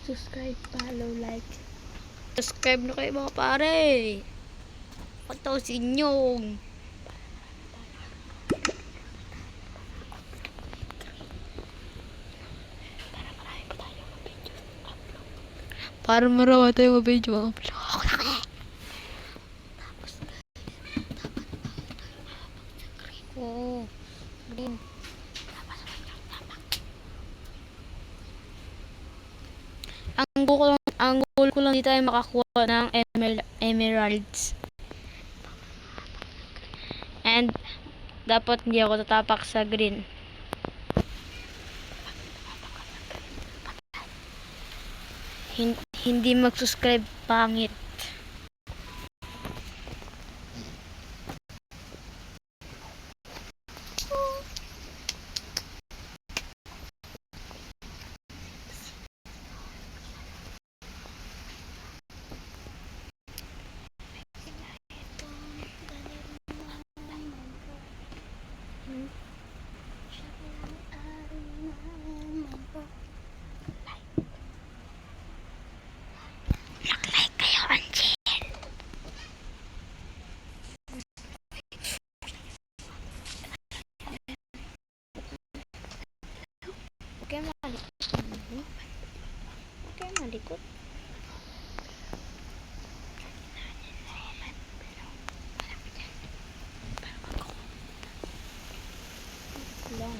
Subscribe, follow, like. Subscribe na kayo mga pare. Pagtausin nyo. Para marawa tayo mabidyo. Oo. Green. Ang goal ko lang dito ay makakuha ng emeralds. And dapat hindi ako tatapak sa green. Hindi mag-subscribe, pangit. Okay, malikot. Long.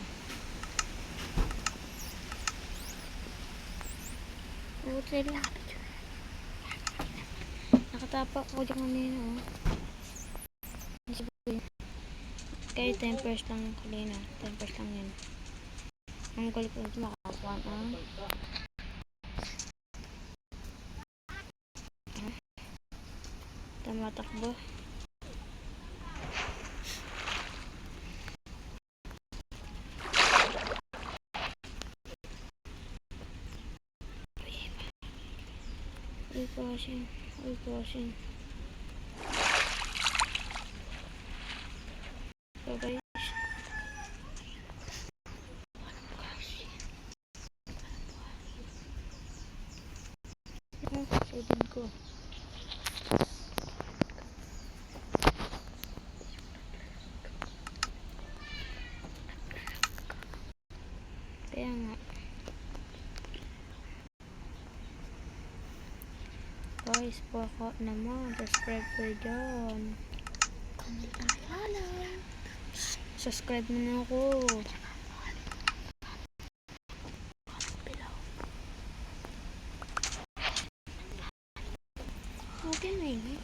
Hotel. Nakatapak ako dyan kanina. Kaya 10% lang yung kanina. 10% lang yan. Ang kulit ko ito makakuha na. Tumatakbo. Uy, crossing. So guys. Sudan ko. Kaya nga. Guys, baka naman. Subscribe ko dyan. Subscribe mo na ako. Okay na yun.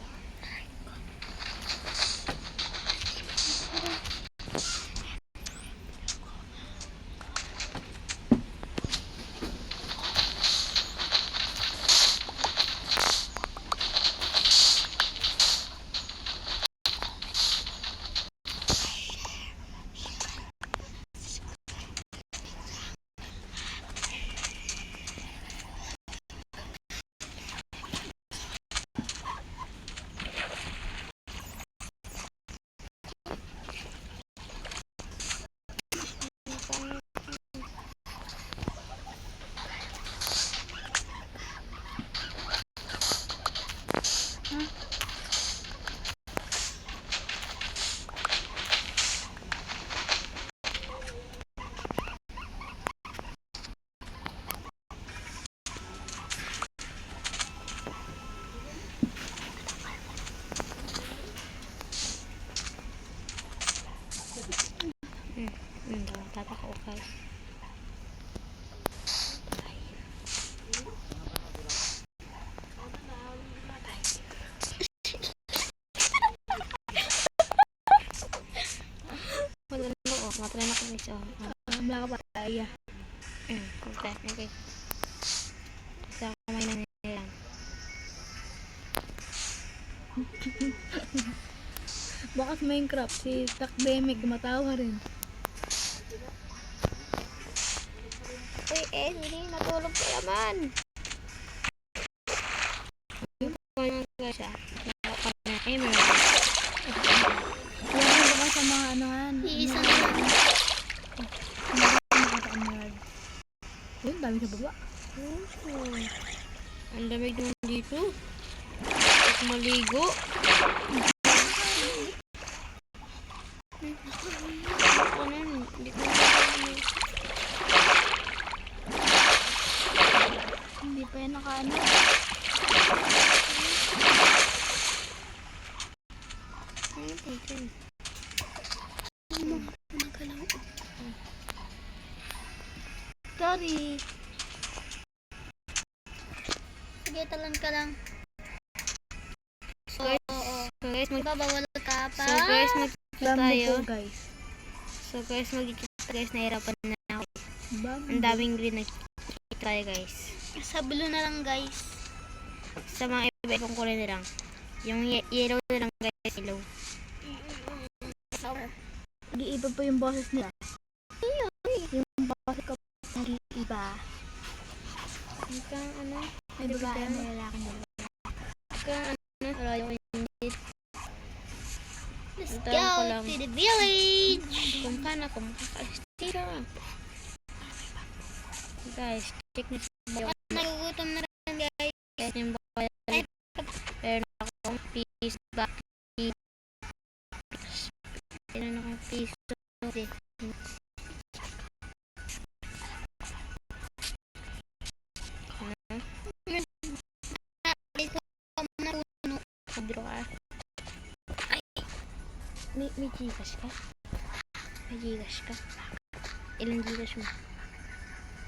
Tapak ako guys. Wala na ako. Matry na ko guys. Wala ka pa tayo. Okay, okay. Sa kamay na nilang. Bakit Minecraft? Si Takdemic kumatawa rin. Uy, hindi. Natulog ka naman. Yung guys nakaka na emerald. Wala ka sa mga anuhan. Iisa na. sa baba. Oh. Ang lamig naman dito. At maligo. Ano? Hindi ko Hindi pa yan nakaano. ano po yun? Sorry. Sige, talan ka lang. So guys, Magbabawal ka pa. magkita Alam mo tayo. po guys. Magkita guys, nahirapan na ako. Bambi. Ang daming green na tayo guys. Sa blue na lang, guys. Sa mga iba-ibang kulay na lang. Yung yellow na lang guys, yellow. Nag-iiba pa yung boses nila. Yung boses ko nag-iiba. Hanggang ano? May babae, may lalaki na. Hanggang ano? Wala yung hindi. Let's Talan ko go lang. to the village. Kung makakastira. Guys, check nyo sa Nagugutom na rin, guys. guys yung bayan. Meron akong piece back. Meron akong piece. Kabiro ka. May Gcash ka? May Gcash ka? Ilang Gcash mo?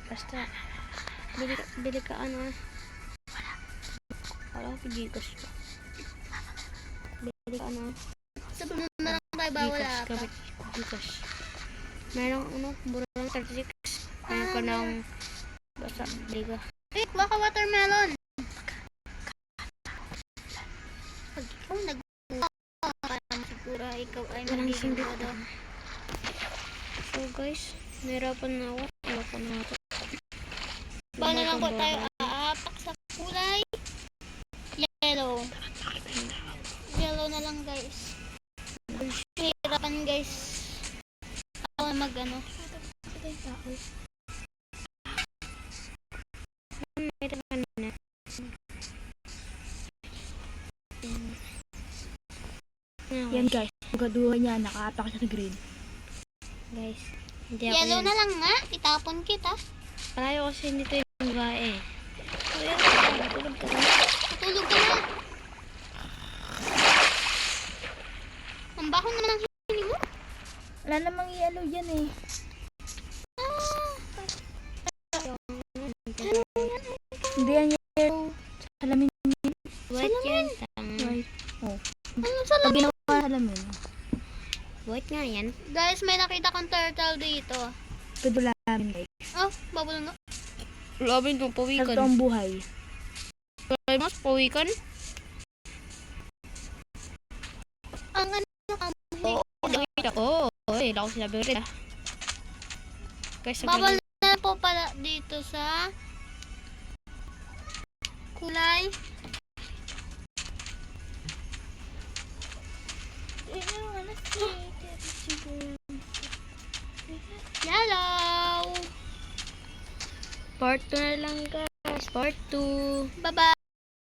Basta, bili ka ano ah. Wala ko Gcash ka. Bili ka ano ah. Sa blue na lang tayo, bawal Gcash ka ata. ba? Gcash. Merong ano, mura lang 36. Meron ka ng, basta, bili ka. Wait, baka watermelon. Pag ikaw parang siguro ikaw ay Walang magiging sindok. ano. So guys, nahirapan na ako. Ayoko na ako. Paano lang po tayo aapak sa kulay? Yellow. Yellow na lang, guys. Hirapan, guys. Ako na mag-ano. Ito kanina. Yan guys, pagkaduha niya, nakaapak siya sa green. Guys, hindi ako Yellow yan. na lang nga. Itapon kita. Palayo kasi hindi ito yung babae. Ayan, tulog ka na. Natulog ka na. Ang baho naman ang hiling mo. Wala namang yellow yan eh. Hindi yan yellow. Salamin White yan. white. Oh. Ano sa Pag ginawa salamin. White nga yan. Guys, may nakita kong turtle dito. Pedulamin guys. Oh, bubble nga. Labin mo, Ito pawikan. ang buhay. Labin mo, pawikan. Ang ano Oo, nakita ko. Oy, wala ko sinabi rin ah. Guys, sa bubble na po pala dito sa kulay. Yellow. part 2 na lang guys. Part 2. Bye-bye.